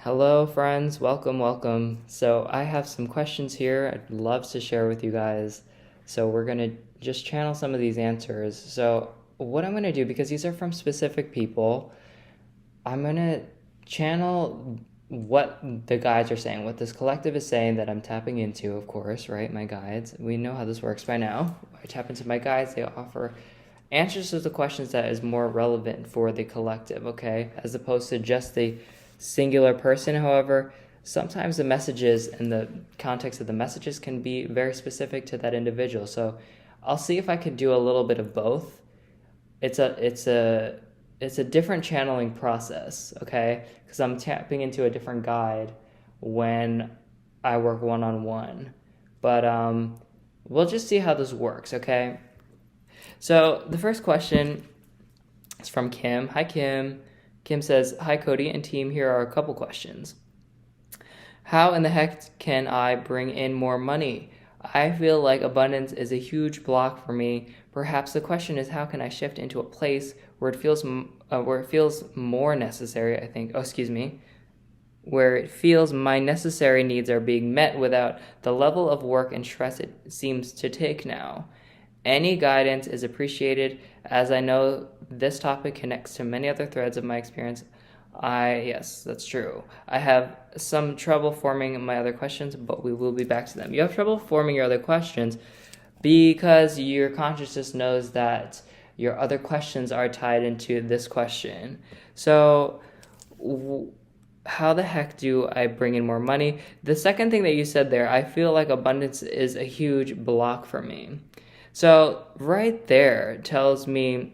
Hello, friends. Welcome, welcome. So, I have some questions here I'd love to share with you guys. So, we're going to just channel some of these answers. So, what I'm going to do, because these are from specific people, I'm going to channel what the guides are saying, what this collective is saying that I'm tapping into, of course, right? My guides. We know how this works by now. I tap into my guides, they offer answers to the questions that is more relevant for the collective, okay? As opposed to just the singular person. However, sometimes the messages and the context of the messages can be very specific to that individual. So I'll see if I can do a little bit of both. It's a different channeling process, okay? Because I'm tapping into a different guide when I work one-on-one. But we'll just see how this works, okay? So the first question is from Kim. Hi, Kim. Kim says, "Hi, Cody and team. Here are a couple questions. How in the heck can I bring in more money? I feel like abundance is a huge block for me. Perhaps the question is, how can I shift into a place where it feels more necessary? Where it feels my necessary needs are being met without the level of work and stress it seems to take now. Any guidance is appreciated, as I know this topic connects to many other threads of my experience. Yes, that's true. I have some trouble forming my other questions, but we will be back to them." You have trouble forming your other questions because your consciousness knows that your other questions are tied into this question. So, how the heck do I bring in more money? The second thing that you said there, I feel like abundance is a huge block for me. So right there tells me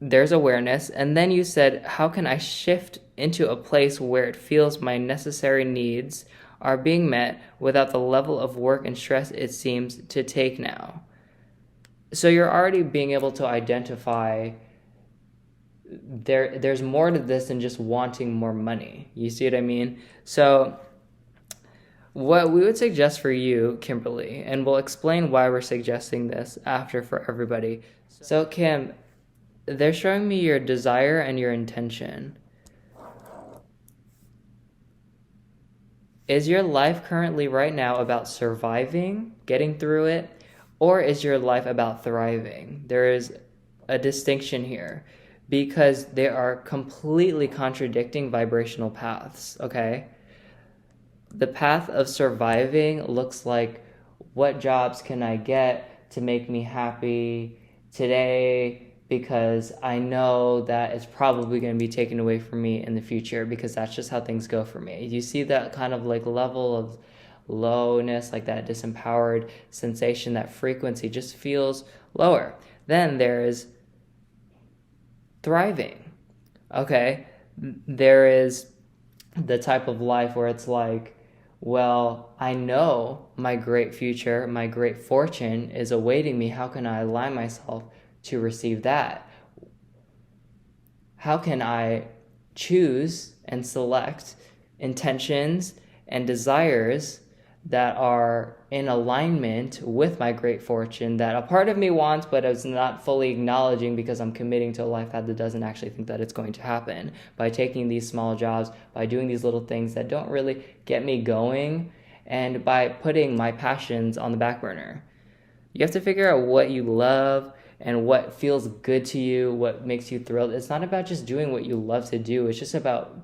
there's awareness. And then you said, how can I shift into a place where it feels my necessary needs are being met without the level of work and stress it seems to take now? So you're already being able to identify there's more to this than just wanting more money. You see what I mean? So what we would suggest for you, Kimberly, and we'll explain why we're suggesting this after for everybody. So, Kim, they're showing me your desire and your intention. Is your life currently right now about surviving, getting through it, or is your life about thriving? There is a distinction here because they are completely contradicting vibrational paths, okay? The path of surviving looks like, what jobs can I get to make me happy today, because I know that it's probably going to be taken away from me in the future, because that's just how things go for me. You see that kind of like level of lowness, like that disempowered sensation, that frequency just feels lower. Then there is thriving, okay? There is the type of life where it's like, well, I know my great future, my great fortune is awaiting me. How can I align myself to receive that? How can I choose and select intentions and desires that are in alignment with my great fortune that a part of me wants, but is not fully acknowledging because I'm committing to a life path that doesn't actually think that it's going to happen, by taking these small jobs, by doing these little things that don't really get me going, and by putting my passions on the back burner. You have to figure out what you love and what feels good to you, what makes you thrilled. It's not about just doing what you love to do. It's just about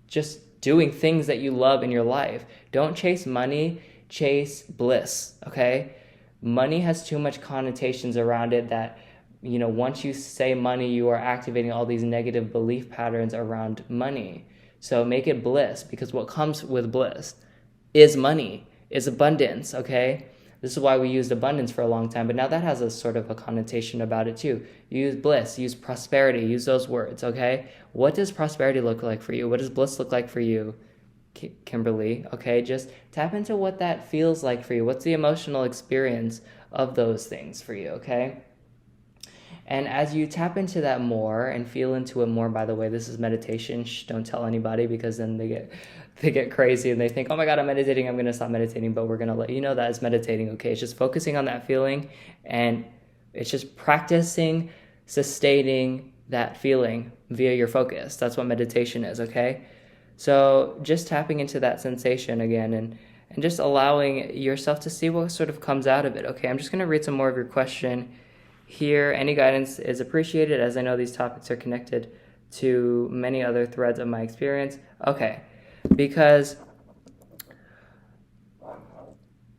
just doing things that you love in your life. Don't chase money, chase bliss, okay? Money has too much connotations around it that, once you say money, you are activating all these negative belief patterns around money. So make it bliss, because what comes with bliss is money, is abundance, okay? This is why we used abundance for a long time, but now that has a sort of a connotation about it too. Use bliss, use prosperity, use those words, okay? What does prosperity look like for you? What does bliss look like for you, Kimberly? Okay, just tap into what that feels like for you. What's the emotional experience of those things for you, okay? And as you tap into that more and feel into it more, by the way, this is meditation. Shh, don't tell anybody, because then they get crazy and they think, oh my God, I'm meditating, I'm going to stop meditating. But we're going to let you know that it's meditating, okay? It's just focusing on that feeling, and it's just practicing sustaining that feeling via your focus. That's what meditation is, okay? So just tapping into that sensation again, and just allowing yourself to see what sort of comes out of it. Okay, I'm just going to read some more of your question here. Any guidance is appreciated, as I know these topics are connected to many other threads of my experience. Okay, because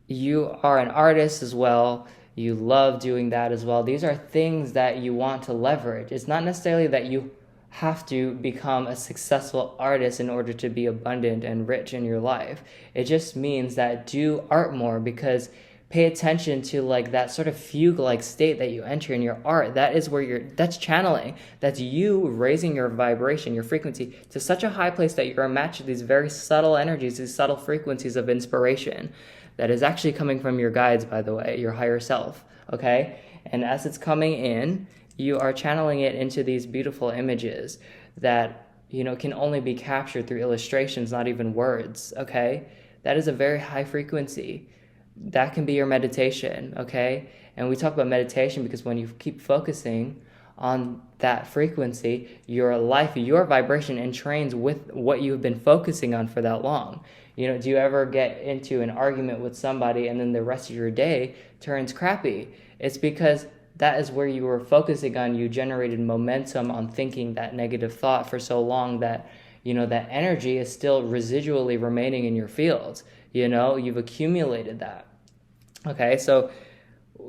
you are an artist as well. You love doing that as well. These are things that you want to leverage. It's not necessarily that you have to become a successful artist in order to be abundant and rich in your life. It just means that do art more, because pay attention to like that sort of fugue-like state that you enter in your art. That is where that's channeling. That's you raising your vibration, your frequency to such a high place that you're matched with these very subtle energies, these subtle frequencies of inspiration that is actually coming from your guides, by the way, your higher self, okay? And as it's coming in, you are channeling it into these beautiful images that, can only be captured through illustrations, not even words, okay? That is a very high frequency. That can be your meditation, okay? And we talk about meditation because when you keep focusing on that frequency, your life, your vibration entrains with what you've been focusing on for that long. Do you ever get into an argument with somebody and then the rest of your day turns crappy? It's because that is where you were focusing on. You generated momentum on thinking that negative thought for so long that, that energy is still residually remaining in your field. You've accumulated that. Okay, so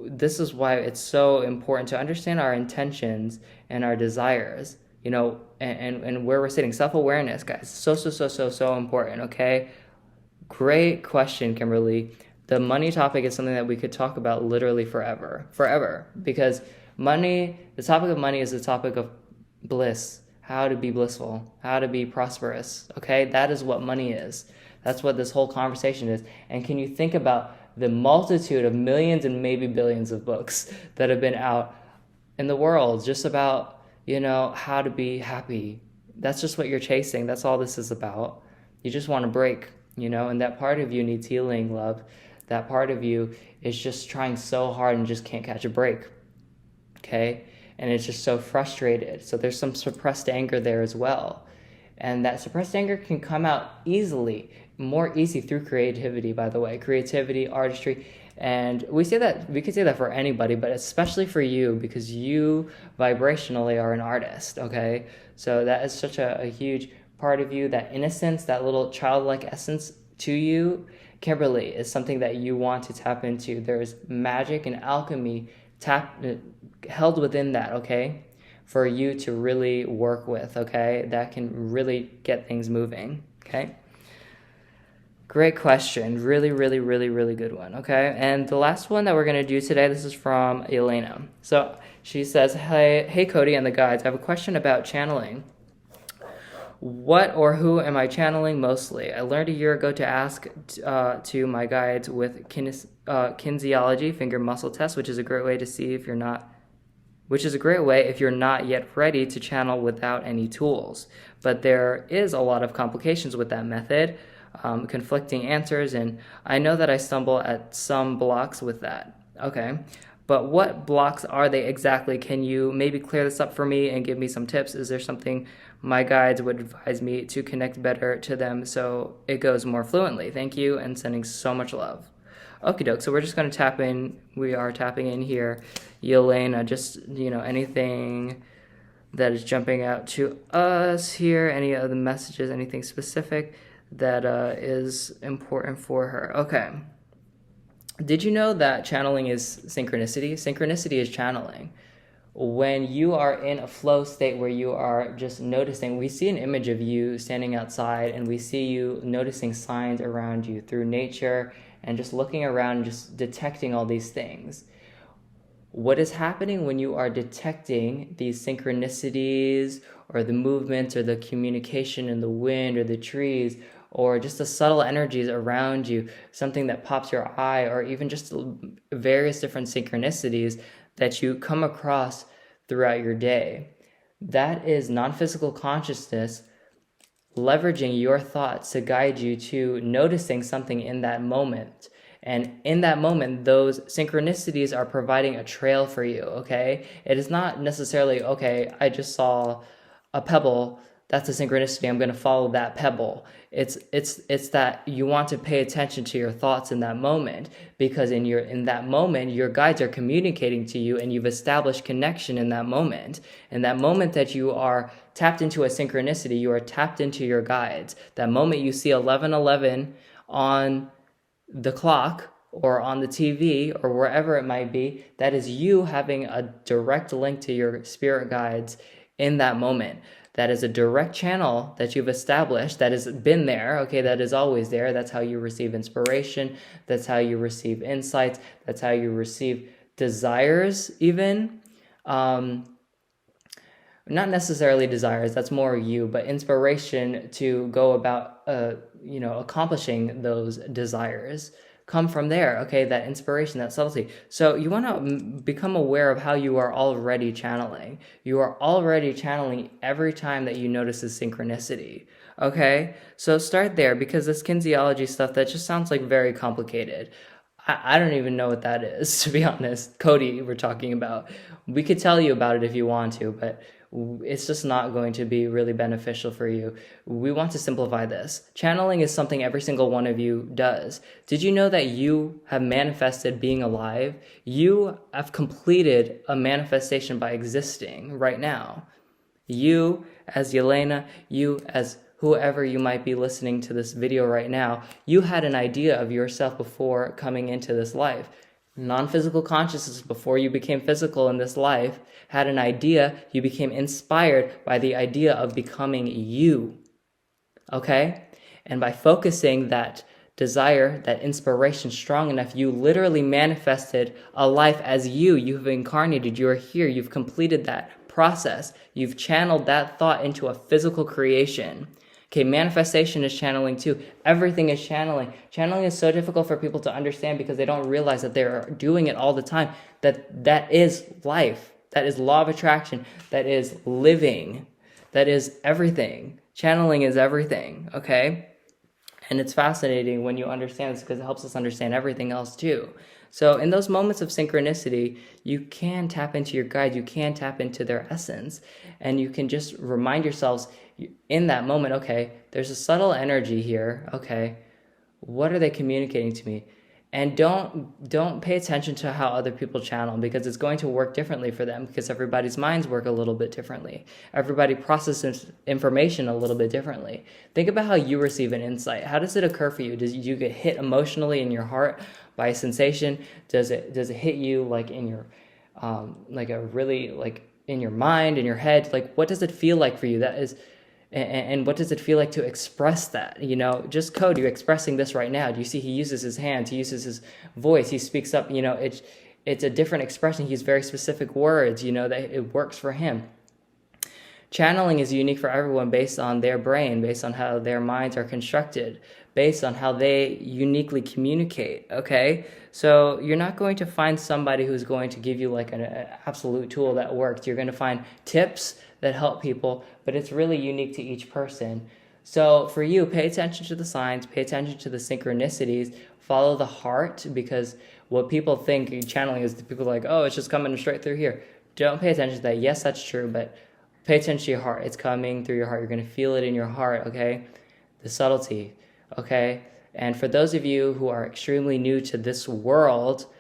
this is why it's so important to understand our intentions and our desires, and where we're sitting. Self-awareness, guys, so important, okay? Great question, Kimberly. The money topic is something that we could talk about literally forever, because the topic of money is the topic of bliss, how to be blissful, how to be prosperous, okay? That is what money is. That's what this whole conversation is. And can you think about the multitude of millions and maybe billions of books that have been out in the world just about, how to be happy? That's just what you're chasing. That's all this is about. You just want to break, and that part of you needs healing, love. That part of you is just trying so hard and just can't catch a break, okay? And it's just so frustrated. So there's some suppressed anger there as well. And that suppressed anger can come out more easy through creativity, by the way. Creativity, artistry. And we could say that for anybody, but especially for you, because you vibrationally are an artist, okay? So that is such a huge part of you. That innocence, that little childlike essence to you, Kimberly, is something that you want to tap into. There's magic and alchemy held within that, okay? For you to really work with, okay? That can really get things moving, okay? Great question. Really, really, really, really good one, okay? And the last one that we're going to do today, this is from Elena. So she says, hey Cody and the guides, I have a question about channeling. What or who am I channeling mostly? I learned a year ago to ask to my guides with kinesiology, finger muscle test, which is a great way to see if you're not yet ready to channel without any tools. But there is a lot of complications with that method, conflicting answers, and I know that I stumble at some blocks with that. Okay, but what blocks are they exactly? Can you maybe clear this up for me and give me some tips? Is there something my guides would advise me to connect better to them so it goes more fluently? Thank you, and sending so much love. Okie doke, so we're just going to tap in. We are tapping in here. Yelena, just, anything that is jumping out to us here, any other messages, anything specific that is important for her. Okay. Did you know that channeling is synchronicity? Synchronicity is channeling. When you are in a flow state where you are just noticing, we see an image of you standing outside and we see you noticing signs around you through nature and just looking around and just detecting all these things. What is happening when you are detecting these synchronicities or the movements or the communication in the wind or the trees or just the subtle energies around you, something that pops your eye, or even just various different synchronicities that you come across throughout your day? That is non-physical consciousness leveraging your thoughts to guide you to noticing something in that moment. And in that moment, those synchronicities are providing a trail for you, okay? It is not necessarily, okay, I just saw a pebble That's a synchronicity. I'm going to follow that pebble. It's that you want to pay attention to your thoughts in that moment, because in that moment your guides are communicating to you, and you've established connection in that moment. In that moment that you are tapped into a synchronicity, you are tapped into your guides. That moment you see 11:11 on the clock or on the TV or wherever it might be, that is you having a direct link to your spirit guides in that moment. That is a direct channel that you've established, that has been there, okay, that is always there. That's how you receive inspiration. That's how you receive insights. That's how you receive desires even. Not necessarily desires, that's more you, but inspiration to go about, accomplishing those desires come from there, okay, that inspiration, that subtlety. So you want to become aware of how you are already channeling. You are already channeling every time that you notice a synchronicity, okay? So start there, because this kinesiology stuff, that just sounds like very complicated. I don't even know what that is, to be honest. Cody, we're talking about. We could tell you about it if you want to, but it's just not going to be really beneficial for you. We want to simplify this. Channeling is something every single one of you does. Did you know that you have manifested being alive? You have completed a manifestation by existing right now. You as Yelena, you as whoever you might be listening to this video right now, you had an idea of yourself before coming into this life. Non-physical consciousness, before you became physical in this life, had an idea. You became inspired by the idea of becoming you, okay? And by focusing that desire, that inspiration strong enough, you literally manifested a life as you. You've incarnated, you're here, you've completed that process. You've channeled that thought into a physical creation. Okay, manifestation is channeling too. Everything is channeling. Channeling is so difficult for people to understand because they don't realize that they're doing it all the time. That is life. That is law of attraction. That is living. That is everything. Channeling is everything, okay? And it's fascinating when you understand this, because it helps us understand everything else too. So in those moments of synchronicity, you can tap into your guide, you can tap into their essence, and you can just remind yourselves in that moment, okay, there's a subtle energy here, okay, what are they communicating to me? And don't pay attention to how other people channel, because it's going to work differently for them, because everybody's minds work a little bit differently. Everybody processes information a little bit differently. Think about how you receive an insight. How does it occur for you? Do you get hit emotionally in your heart by a sensation? Does it hit you like in your in your mind, in your head? Like, what does it feel like for you? That is. And what does it feel like to express that? You know, just Cody, you're expressing this right now. Do you see he uses his hands, he uses his voice, he speaks up, you know, it's a different expression. He uses very specific words, you know, that it works for him. Channeling is unique for everyone based on their brain, based on how their minds are constructed, based on how they uniquely communicate, okay? So you're not going to find somebody who's going to give you like an absolute tool that works. You're going to find tips that help people, but it's really unique to each person. So for you, pay attention to the signs, pay attention to the synchronicities, follow the heart, because what people think channeling is, people are like, oh, it's just coming straight through here. Don't pay attention to that. Yes, that's true, but pay attention to your heart. It's coming through your heart. You're going to feel it in your heart, okay? The subtlety, okay? And for those of you who are extremely new to this world,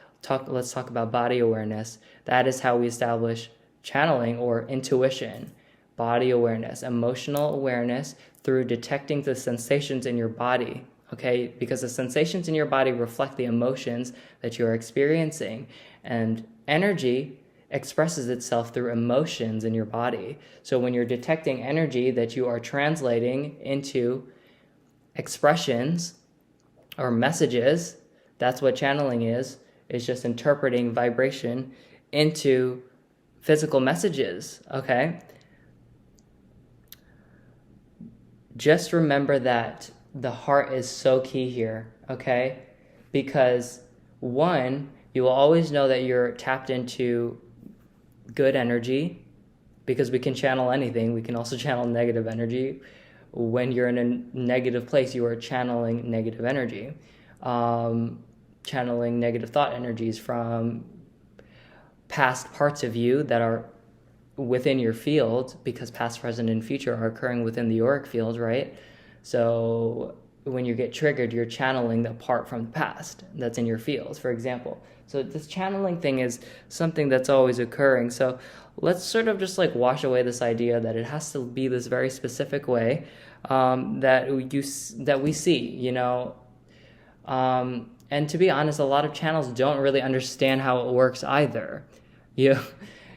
let's talk about body awareness. That is how we establish channeling or intuition. Body awareness, emotional awareness through detecting the sensations in your body, okay? Because the sensations in your body reflect the emotions that you are experiencing. And energy expresses itself through emotions in your body. So when you're detecting energy that you are translating into expressions or messages, that's what channeling is. It's just interpreting vibration into physical messages, okay? Just remember that the heart is so key here, okay? Because one, you will always know that you're tapped into good energy, because we can channel anything. We can also channel negative energy. When you're in a negative place, you are channeling negative energy, channeling negative thought energies from past parts of you that are within your field, because past, present, and future are occurring within the auric field, right? So when you get triggered, you're channeling the part from the past that's in your field, for example. So this channeling thing is something that's always occurring. So let's sort of just like wash away this idea that it has to be this very specific way that we see, you know. And to be honest, a lot of channels don't really understand how it works either.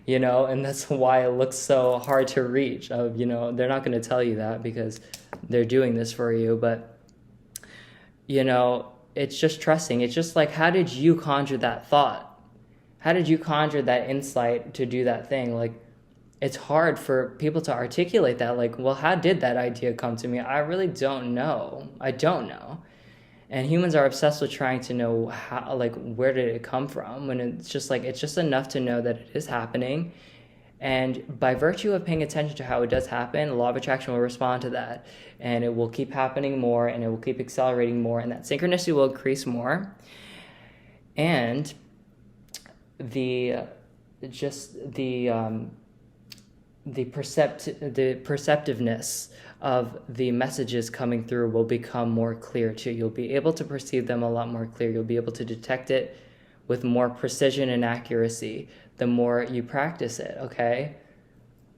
You know, and that's why it looks so hard to reach. You know, they're not going to tell you that because they're doing this for you, but you know, it's just trusting. It's just like, how did you conjure that thought? How did you conjure that insight to do that thing? Like, it's hard for people to articulate that. Like, well, how did that idea come to me? I really don't know. I don't know. And humans are obsessed with trying to know how, like, where did it come from? When it's just like, it's just enough to know that it is happening. And by virtue of paying attention to how it does happen, the law of attraction will respond to that. And it will keep happening more, and it will keep accelerating more, and that synchronicity will increase more. And the perceptiveness of the messages coming through will become more clear too. You'll be able to perceive them a lot more clear. You'll be able to detect it with more precision and accuracy the more you practice it, okay?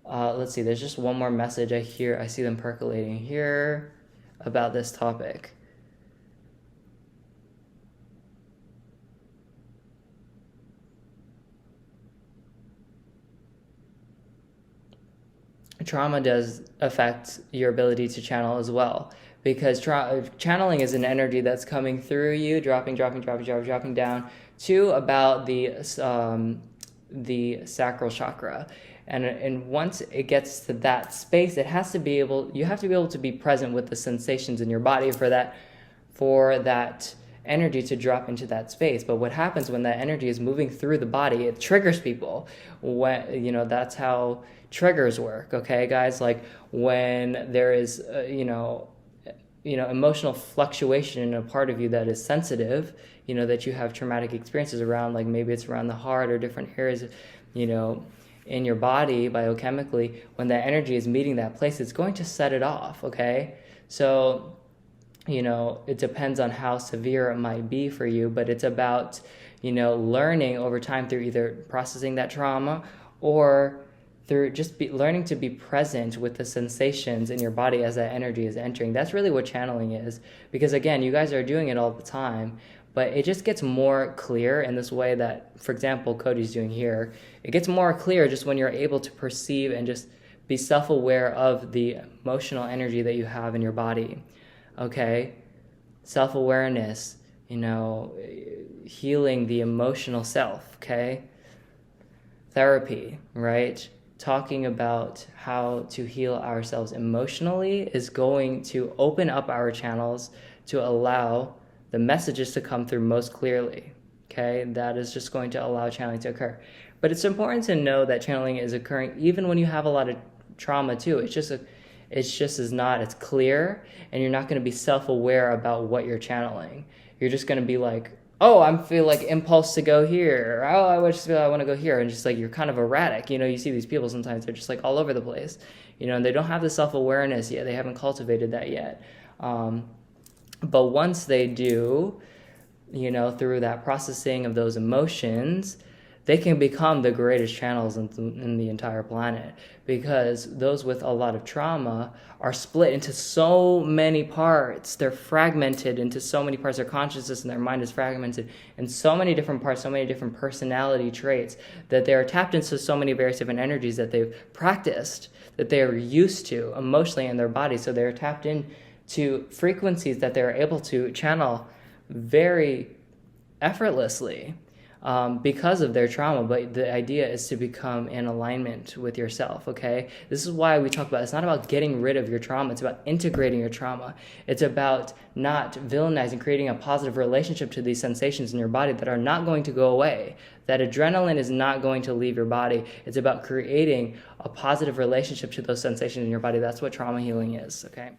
Let's see, there's just one more message I see them percolating here about this topic. Trauma does affect your ability to channel as well, because channeling is an energy that's coming through you, dropping down to about the sacral chakra, and once it gets to that space, you have to be able to be present with the sensations in your body for that energy to drop into that space. But what happens when that energy is moving through the body, it triggers people. When, you know, that's how triggers work, okay, guys? Like when there is emotional fluctuation in a part of you that is sensitive, you know, that you have traumatic experiences around, like maybe it's around the heart or different areas, you know, in your body biochemically, when that energy is meeting that place, it's going to set it off, okay? So, you know, it depends on how severe it might be for you, but it's about, you know, learning over time through either processing that trauma or through just learning to be present with the sensations in your body as that energy is entering. That's really what channeling is. Because again, you guys are doing it all the time, but it just gets more clear in this way that, for example, Cody's doing here. It gets more clear just when you're able to perceive and just be self-aware of the emotional energy that you have in your body. Okay? Self-awareness, you know, healing the emotional self, okay? Therapy, right? Talking about how to heal ourselves emotionally is going to open up our channels to allow the messages to come through most clearly, okay? That is just going to allow channeling to occur. But it's important to know that channeling is occurring even when you have a lot of trauma too. It's just clear, and you're not going to be self-aware about what you're channeling. You're just going to be like, oh, I feel like impulse to go here. Or, oh, I just feel I want to go here. And just like, you're kind of erratic. You know, you see these people sometimes, they're just like all over the place, you know, and they don't have the self-awareness yet. They haven't cultivated that yet. But once they do, you know, through that processing of those emotions, they can become the greatest channels in the entire planet, because those with a lot of trauma are split into so many parts. They're fragmented into so many parts. Their consciousness and their mind is fragmented in so many different parts, so many different personality traits, that they are tapped into so many various different energies that they've practiced, that they are used to emotionally in their body. So they're tapped into frequencies that they're able to channel very effortlessly. Because of their trauma. But the idea is to become in alignment with yourself, okay? This is why we talk about, it's not about getting rid of your trauma, it's about integrating your trauma. It's about not villainizing, creating a positive relationship to these sensations in your body that are not going to go away. That adrenaline is not going to leave your body. It's about creating a positive relationship to those sensations in your body. That's what trauma healing is, okay?